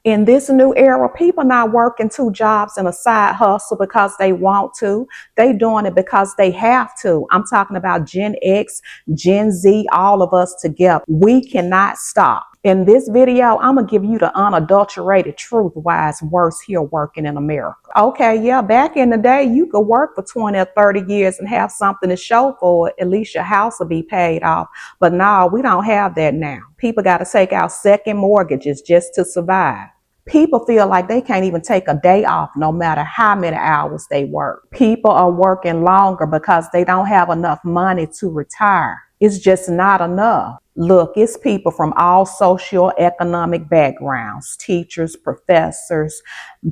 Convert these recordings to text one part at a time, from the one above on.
In this new era, people not working two jobs and a side hustle because they want to. They doing it because they have to. I'm talking about Gen X, Gen Z, all of us together. We cannot stop. In this video, I'm going to give you the unadulterated truth why it's worse here working in America. Okay, yeah, back in the day, you could work for 20 or 30 years and have something to show for it. At least your house will be paid off. But no, we don't have that now. People got to take out second mortgages just to survive. People feel like they can't even take a day off no matter how many hours they work. People are working longer because they don't have enough money to retire. It's just not enough. Look, it's people from all socio-economic backgrounds, teachers, professors,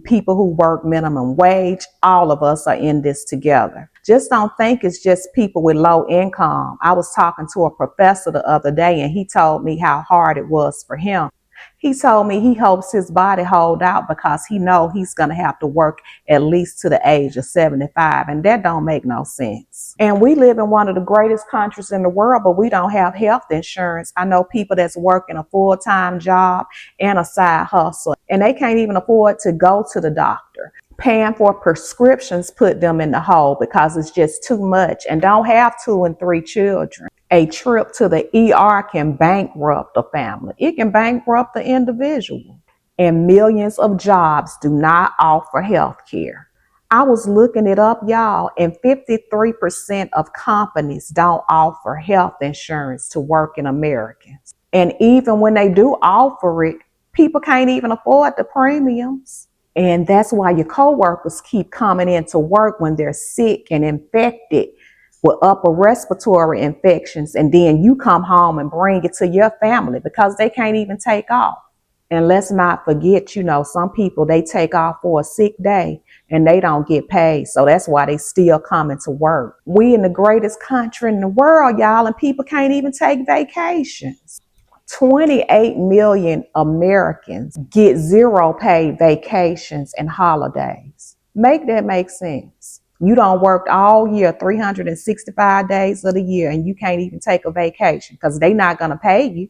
people who work minimum wage. All of us are in this together. Just don't think it's just people with low income. I was talking to a professor the other day and he told me how hard it was for him. He told me he hopes his body hold out because he know he's going to have to work at least to the age of 75, and that don't make no sense. And we live in one of the greatest countries in the world, but we don't have health insurance. I know people that's working a full-time job and a side hustle, and they can't even afford to go to the doctor. Paying for prescriptions put them in the hole because it's just too much, and don't have 2 and 3 children. A trip to the ER can bankrupt a family. It can bankrupt the individual. And millions of jobs do not offer health care. I was looking it up, y'all, and 53% of companies don't offer health insurance to working Americans. And even when they do offer it, people can't even afford the premiums. And that's why your coworkers keep coming into work when they're sick and infected with upper respiratory infections, and then you come home and bring it to your family because they can't even take off. And let's not forget, some people, they take off for a sick day and they don't get paid. So that's why they still coming to work. We in the greatest country in the world, y'all, and people can't even take vacations. 28 million Americans get 0 paid vacations and holidays. Make that make sense. You don't work all year, 365 days of the year, and you can't even take a vacation because they're not going to pay you.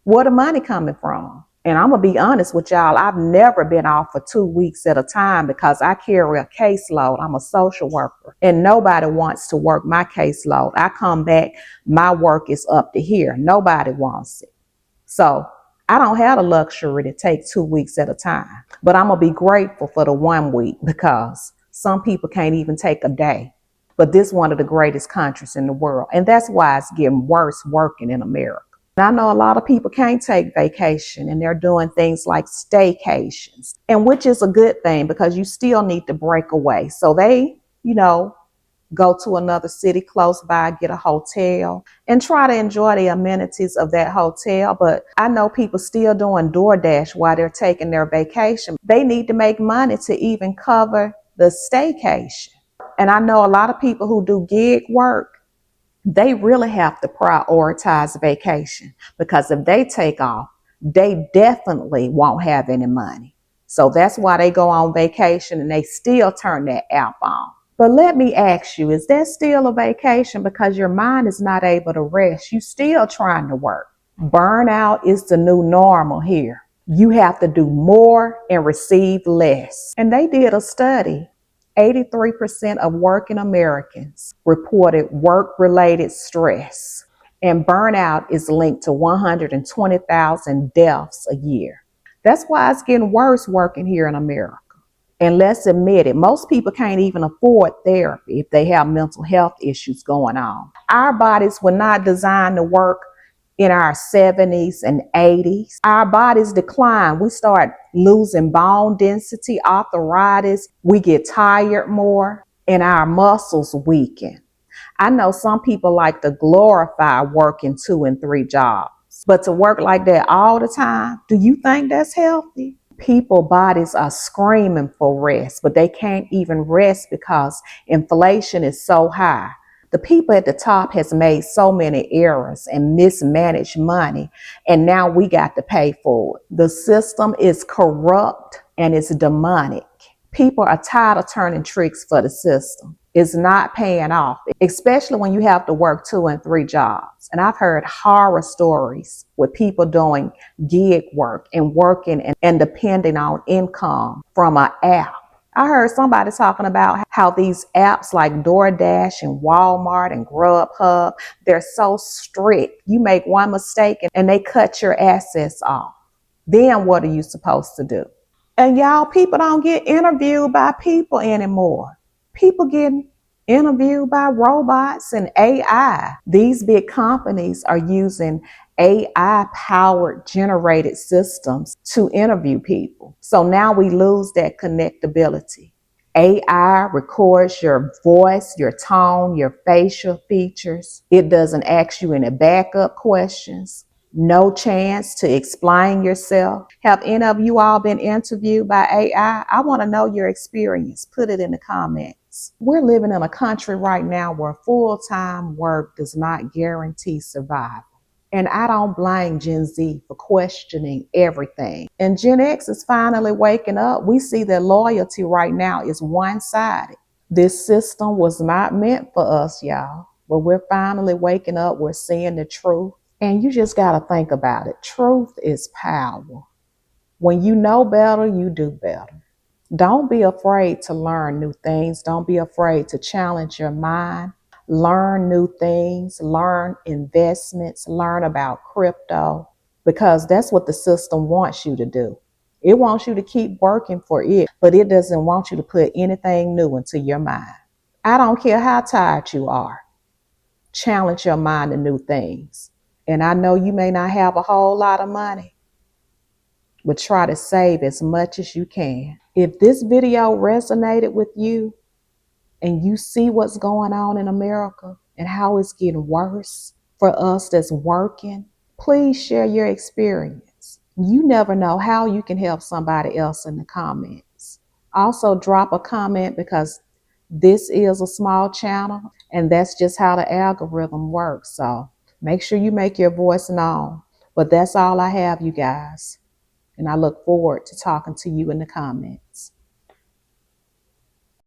Where the money coming from? And I'm going to be honest with y'all, I've never been off for 2 weeks at a time because I carry a caseload. I'm a social worker, and nobody wants to work my caseload. I come back, my work is up to here. Nobody wants it. So I don't have the luxury to take 2 weeks at a time, but I'm going to be grateful for the 1 week because some people can't even take a day. But this is one of the greatest countries in the world. And that's why it's getting worse working in America. And I know a lot of people can't take vacation and they're doing things like staycations, and which is a good thing because you still need to break away. So they, go to another city close by, get a hotel, and try to enjoy the amenities of that hotel. But I know people still doing DoorDash while they're taking their vacation. They need to make money to even cover the staycation. And I know a lot of people who do gig work, they really have to prioritize vacation because if they take off, they definitely won't have any money. So that's why they go on vacation and they still turn that app on. But let me ask you, is that still a vacation because your mind is not able to rest? You still trying to work. Burnout is the new normal here. You have to do more and receive less. And they did a study. 83% of working Americans reported work-related stress. And burnout is linked to 120,000 deaths a year. That's why it's getting worse working here in America. And let's admit it, most people can't even afford therapy if they have mental health issues going on. Our bodies were not designed to work in our 70s and 80s. Our bodies decline. We start losing bone density, arthritis. We get tired more, and our muscles weaken. I know some people like to glorify working 2 and 3 jobs, but to work like that all the time, do you think that's healthy? People's bodies are screaming for rest, but they can't even rest because inflation is so high. The people at the top has made so many errors and mismanaged money, and now we got to pay for it. The system is corrupt and it's demonic. People are tired of turning tricks for the system. is not paying off, especially when you have to work 2 and 3 jobs. And I've heard horror stories with people doing gig work and working and depending on income from an app. I heard somebody talking about how these apps like DoorDash and Walmart and Grubhub, they're so strict. You make one mistake and they cut your assets off. Then what are you supposed to do? And y'all, people don't get interviewed by people anymore. People getting interviewed by robots and AI. These big companies are using AI powered generated systems to interview people. So now we lose that connectability. AI records your voice, your tone, your facial features. It doesn't ask you any backup questions. No chance to explain yourself. Have any of you all been interviewed by AI? I want to know your experience. Put it in the comments. We're living in a country right now where full-time work does not guarantee survival. And I don't blame Gen Z for questioning everything. And Gen X is finally waking up. We see that loyalty right now is one-sided. This system was not meant for us, y'all. But we're finally waking up. We're seeing the truth. And you just got to think about it. Truth is power. When you know better, you do better. Don't be afraid to learn new things. Don't be afraid to challenge your mind. Learn new things, learn investments, learn about crypto, because that's what the system wants you to do. It wants you to keep working for it, but it doesn't want you to put anything new into your mind. I don't care how tired you are. Challenge your mind to new things. And I know you may not have a whole lot of money, but try to save as much as you can. If this video resonated with you and you see what's going on in America and how it's getting worse for us that's working, please share your experience. You never know how you can help somebody else in the comments. Also drop a comment, because this is a small channel and that's just how the algorithm works. So make sure you make your voice known. But that's all I have, you guys. And I look forward to talking to you in the comments.